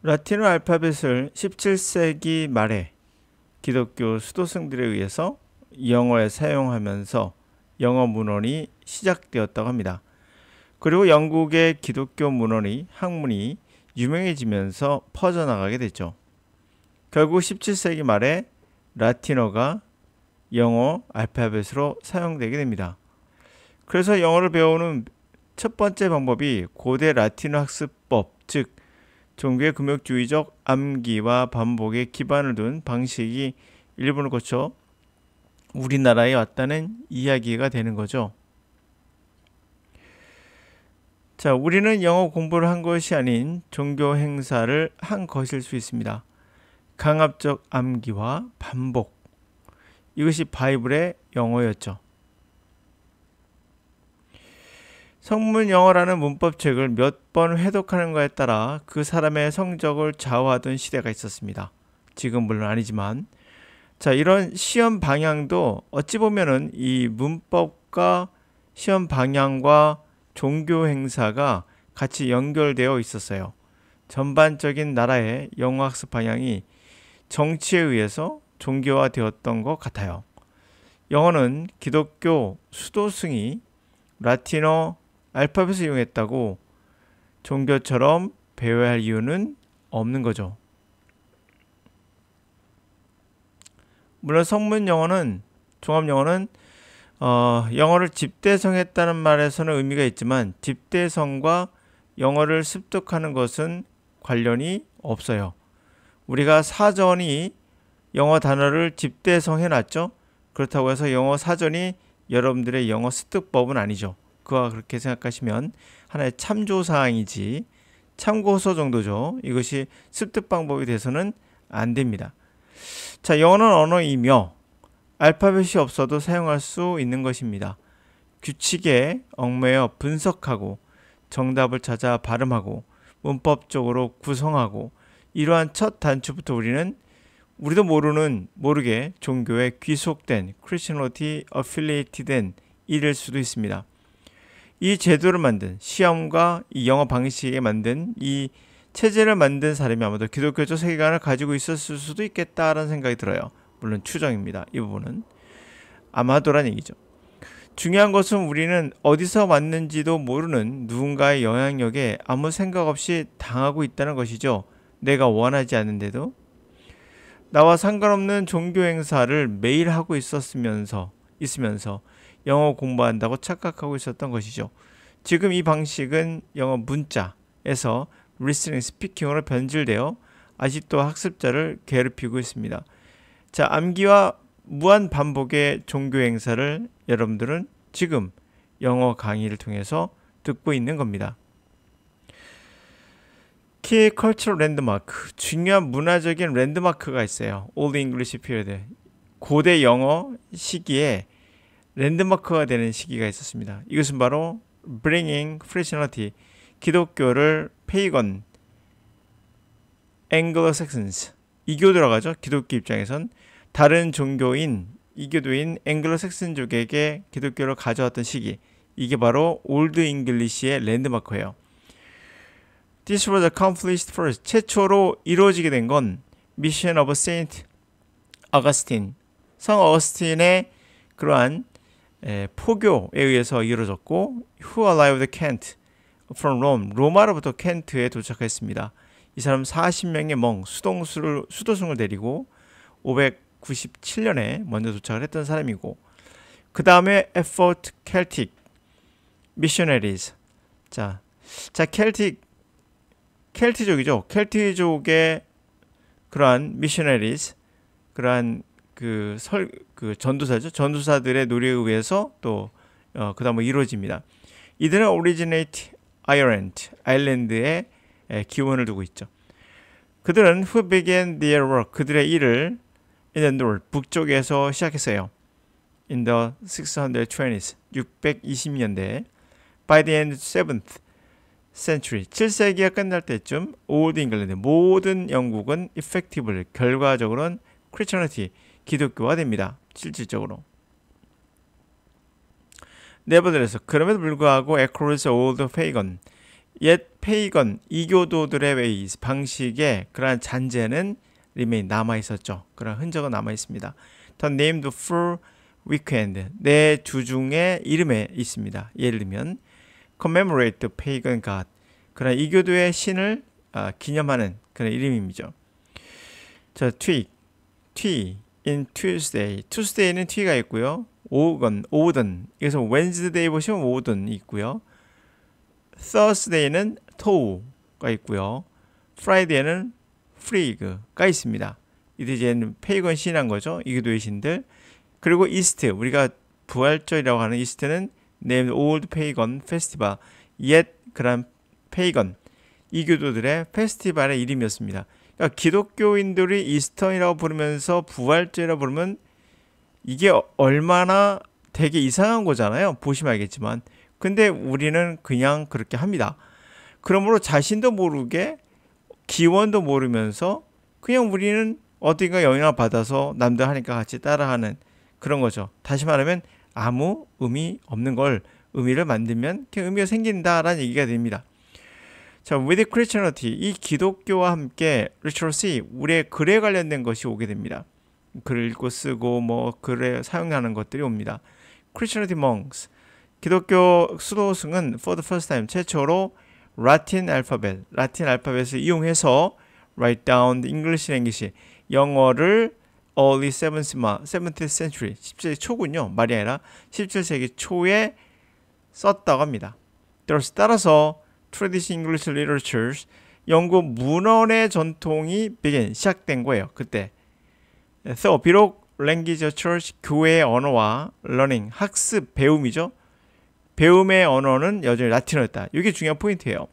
라틴어 알파벳을 17세기 말에 기독교 수도승들에 의해서 영어에 사용하면서 영어 문헌이 시작되었다고 합니다. 그리고 영국의 기독교 문헌의 학문이 유명해지면서 퍼져나가게 됐죠. 결국 17세기 말에 라틴어가 영어 알파벳으로 사용되게 됩니다. 그래서 영어를 배우는 첫 번째 방법이 고대 라틴어 학습법, 즉 종교의 금욕주의적 암기와 반복에 기반을 둔 방식이 일본을 거쳐 우리나라에 왔다는 이야기가 되는 거죠. 자, 우리는 영어 공부를 한 것이 아닌 종교 행사를 한 것일 수 있습니다. 강압적 암기와 반복, 이것이 바이블의 영어였죠. 성문 영어라는 문법책을 몇 번 회독하는가에 따라 그 사람의 성적을 좌우하던 시대가 있었습니다. 지금 물론 아니지만, 자, 이런 시험 방향도 어찌 보면은 이 문법과 시험 방향과 종교 행사가 같이 연결되어 있었어요. 전반적인 나라의 영어 학습 방향이 정치에 의해서 종교화되었던 것 같아요. 영어는 기독교 수도승이 라틴어 알파벳을 이용했다고 종교처럼 배워야 할 이유는 없는 거죠. 물론 성문 영어는, 종합 영어는 영어를 집대성했다는 말에서는 의미가 있지만 집대성과 영어를 습득하는 것은 관련이 없어요. 우리가 사전이 영어 단어를 집대성해 놨죠. 그렇다고 해서 영어 사전이 여러분들의 영어 습득법은 아니죠. 그와 그렇게 생각하시면 하나의 참조사항이지 참고서 정도죠. 이것이 습득 방법이 돼서는 안 됩니다. 자, 영어는 언어이며 알파벳이 없어도 사용할 수 있는 것입니다. 규칙에 얽매여 분석하고 정답을 찾아 발음하고 문법적으로 구성하고 이러한 첫 단추부터 우리도 모르게 종교에 귀속된 크리스천리티 어필리에이트된 일일 수도 있습니다. 이 제도를 만든 시험과 이 영어 방식에 만든 이 체제를 만든 사람이 아마도 기독교적 세계관을 가지고 있었을 수도 있겠다라는 생각이 들어요. 물론 추정입니다. 이 부분은 아마도란 얘기죠. 중요한 것은 우리는 어디서 왔는지도 모르는 누군가의 영향력에 아무 생각 없이 당하고 있다는 것이죠. 내가 원하지 않는데도. 나와 상관없는 종교 행사를 매일 하고 있으면서 영어 공부한다고 착각하고 있었던 것이죠. 지금 이 방식은 영어 문자에서 listening, speaking으로 변질되어 아직도 학습자를 괴롭히고 있습니다. 자, 암기와 무한 반복의 종교 행사를 여러분들은 지금 영어 강의를 통해서 듣고 있는 겁니다. Key Cultural Landmark, 중요한 문화적인 랜드마크가 있어요. Old English Period, 고대 영어 시기에 랜드마크가 되는 시기가 있었습니다. 이것은 바로 Bringing Christianity, 기독교를 페이건, Anglo-Saxons, 이교도라고 하죠. 기독교 입장에선 다른 종교인 이교도인 앵글로색슨족에게 기독교를 가져왔던 시기, 이게 바로 올드 잉글리시의 랜드마크예요. This was accomplished first. 최초로 이루어지게 된 건 Mission of Saint Augustine, 성 어거스틴의 그러한 포교에 의해서 이루어졌고, Who arrived Kent from Rome, 로마로부터 켄트에 도착했습니다. 이 사람 40명의 멍 수도승을 데리고 597년에 먼저 도착을 했던 사람이고, 그 다음에 Effort Celtic Missionaries. 자, 켈트족이죠. 켈트족의 그러한 missionaries, 그러한 그 전도사죠. 전도사들의 노력에 의해서 또 그다음에 이루어집니다. 이들은 originate Ireland, 아일랜드에 기원을 두고 있죠. 그들은 who began their work, 그들의 일을 in the north, 북쪽에서 시작했어요. In the 620s, 620년대. By the end of 7th century, 7세기가 끝날 때쯤 Old England, 모든 영국은 effectively, 결과적으로는 Christianity, 기독교화 됩니다. 실질적으로. Nevertheless, 그럼에도 불구하고 across old pagan, 옛 페이건 이교도들의 ways 방식의 그러한 잔재는 remain 남아 있었죠. 그런 흔적은 남아 있습니다. The named for weekend 내 주중의 이름에 있습니다. 예를 들면 commemorate the pagan god 그런 이교도의 신을 기념하는 그런 이름이죠. 자, tweak, in Tuesday. Tuesday는 t가 있고요. 오든. 여기서 Wednesday 보시면 오든이 있고요. Thursday는 to가 있고요. Friday는 free가 있습니다. 이제는 페이건 신한 거죠. 이교도의 신들. 그리고 East, 우리가 부활절이라고 하는 East는 named Old Pagan Festival, 옛 그런 페이건 이교도들의 페스티벌의 이름이었습니다. 그러니까 기독교인들이 이스터이라고 부르면서 부활절이라고 부르면 이게 얼마나 되게 이상한 거잖아요. 보시면 알겠지만. 근데 우리는 그냥 그렇게 합니다. 그러므로 자신도 모르게 기원도 모르면서 그냥 우리는 어딘가 영향을 받아서 남들 하니까 같이 따라하는 그런 거죠. 다시 말하면 아무 의미 없는 걸 의미를 만들면 의미가 생긴다라는 얘기가 됩니다. 자, with Christianity, 이 기독교와 함께 literacy, 우리의 글에 관련된 것이 오게 됩니다. 글을 읽고 쓰고 뭐 글에 사용하는 것들이 옵니다. Christianity monks, 기독교 수도승은 for the first time 최초로 라틴 알파벳을 이용해서 write down the English language, 영어를 early 7th century, 17세기 초군요. 말이 아니라 17세기 초에 썼다고 합니다. 따라서 traditional English literatures, 영국 문헌의 전통이 시작된 거예요. 그때. So, 비록 language church, 교회의 언어와 learning, 학습, 배움이죠. 배움의 언어는 여전히 라틴어였다. 이게 중요한 포인트예요.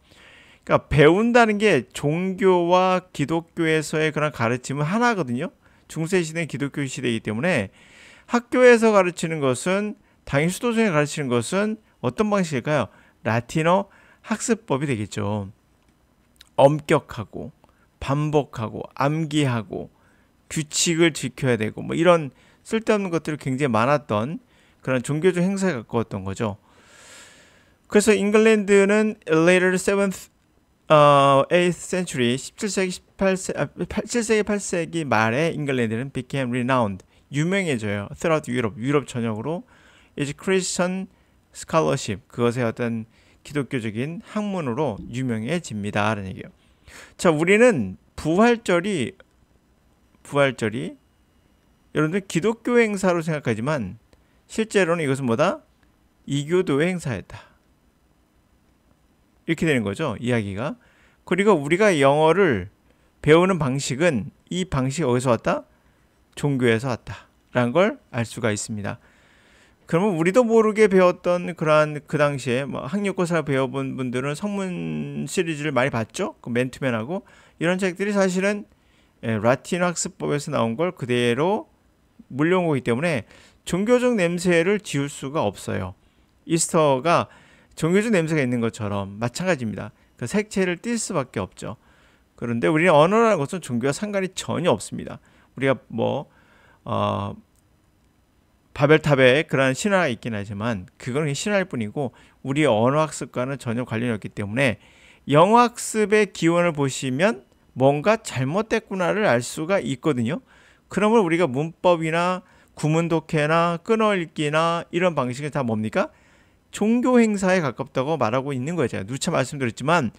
그러니까 배운다는 게 종교와 기독교에서의 그런 가르침은 하나거든요. 중세시대는 기독교 시대이기 때문에 학교에서 가르치는 것은, 당일 수도승에 가르치는 것은 어떤 방식일까요? 라틴어 학습법이 되겠죠. 엄격하고 반복하고 암기하고 규칙을 지켜야 되고 뭐 이런 쓸데없는 것들이 굉장히 많았던 그런 종교적 행사에 가까웠던 거죠. 그래서 잉글랜드는 later 7th, 8th century, 17세기 8세기 말에 잉글랜드는 became renowned, 유명해져요. throughout 유럽 전역으로 is Christian scholarship, 그것의 어떤 기독교적인 학문으로 유명해집니다. 라는 얘기예요. 자, 우리는 부활절이 여러분들 기독교 행사로 생각하지만 실제로는 이것은 뭐다? 이교도의 행사였다. 이렇게 되는 거죠. 이야기가. 그리고 우리가 영어를 배우는 방식은 이 방식이 어디서 왔다? 종교에서 왔다. 라는 걸 알 수가 있습니다. 그러면 우리도 모르게 배웠던 그러한 그 당시에 뭐 학력고사 배워본 분들은 성문 시리즈를 많이 봤죠. 그 맨투맨하고 이런 책들이 사실은 라틴 학습법에서 나온 걸 그대로 물려온 거기 때문에 종교적 냄새를 지울 수가 없어요. 이스터가 종교적 냄새가 있는 것처럼 마찬가지입니다. 그 색채를 띌 수밖에 없죠. 그런데 우리는 언어라는 것은 종교와 상관이 전혀 없습니다. 우리가 바벨탑에 그런 신화가 있긴 하지만 그건 신화일 뿐이고 우리의 언어학습과는 전혀 관련이 없기 때문에 영어학습의 기원을 보시면 뭔가 잘못됐구나를 알 수가 있거든요. 그러면 우리가 문법이나 구문독해나 끊어읽기나 이런 방식이 다 뭡니까? 종교 행사에 가깝다고 말하고 있는 거예요. 제가 누차 말씀드렸지만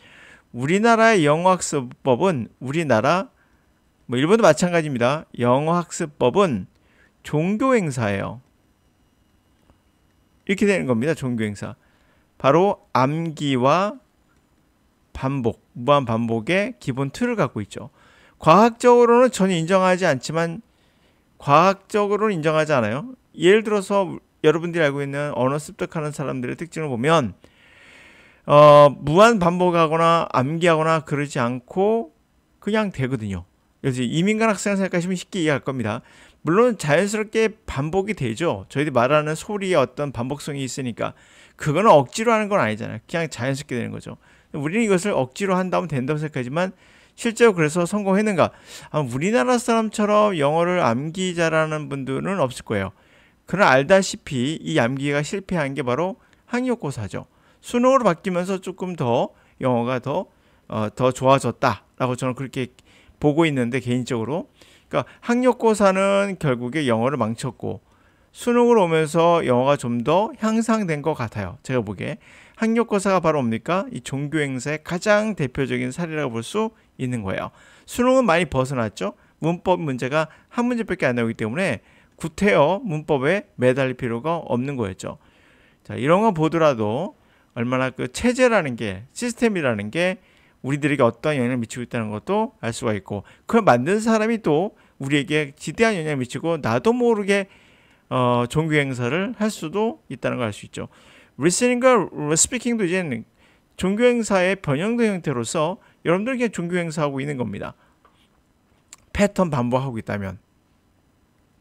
우리나라의 영어학습법은 우리나라 뭐 일본도 마찬가지입니다. 영어학습법은 종교 행사예요. 이렇게 되는 겁니다. 종교 행사. 바로 암기와 반복, 무한 반복의 기본 틀을 갖고 있죠. 과학적으로는 전혀 인정하지 않지만 과학적으로는 인정하지 않아요. 예를 들어서 여러분들이 알고 있는 언어 습득하는 사람들의 특징을 보면 무한 반복하거나 암기하거나 그러지 않고 그냥 되거든요. 그래서 이민간 학생 생각하시면 쉽게 이해할 겁니다. 물론 자연스럽게 반복이 되죠. 저희들이 말하는 소리에 어떤 반복성이 있으니까 그거는 억지로 하는 건 아니잖아요. 그냥 자연스럽게 되는 거죠. 우리는 이것을 억지로 한다면 된다고 생각하지만 실제로 그래서 성공했는가? 우리나라 사람처럼 영어를 암기 잘하는 분들은 없을 거예요. 그러나 알다시피 이 암기가 실패한 게 바로 학력고사죠. 수능으로 바뀌면서 조금 더 영어가 더 좋아졌다라고 저는 그렇게 보고 있는데, 개인적으로. 그러니까 학력고사는 결국에 영어를 망쳤고 수능을 오면서 영어가 좀 더 향상된 것 같아요. 제가 보기에 학력고사가 바로 뭡니까? 이 종교행사의 가장 대표적인 사례라고 볼 수 있는 거예요. 수능은 많이 벗어났죠. 문법 문제가 한 문제밖에 안 나오기 때문에 구태여 문법에 매달릴 필요가 없는 거였죠. 자, 이런 거 보더라도 얼마나 그 체제라는 게, 시스템이라는 게 우리들에게 어떤 영향을 미치고 있다는 것도 알 수가 있고, 그걸 만든 사람이 또 우리에게 지대한 영향을 미치고 나도 모르게 종교 행사를 할 수도 있다는 걸 알 수 있죠. 리스닝과 스피킹도 이제는 종교 행사의 변형된 형태로서 여러분들 그냥 종교 행사하고 있는 겁니다. 패턴 반복하고 있다면.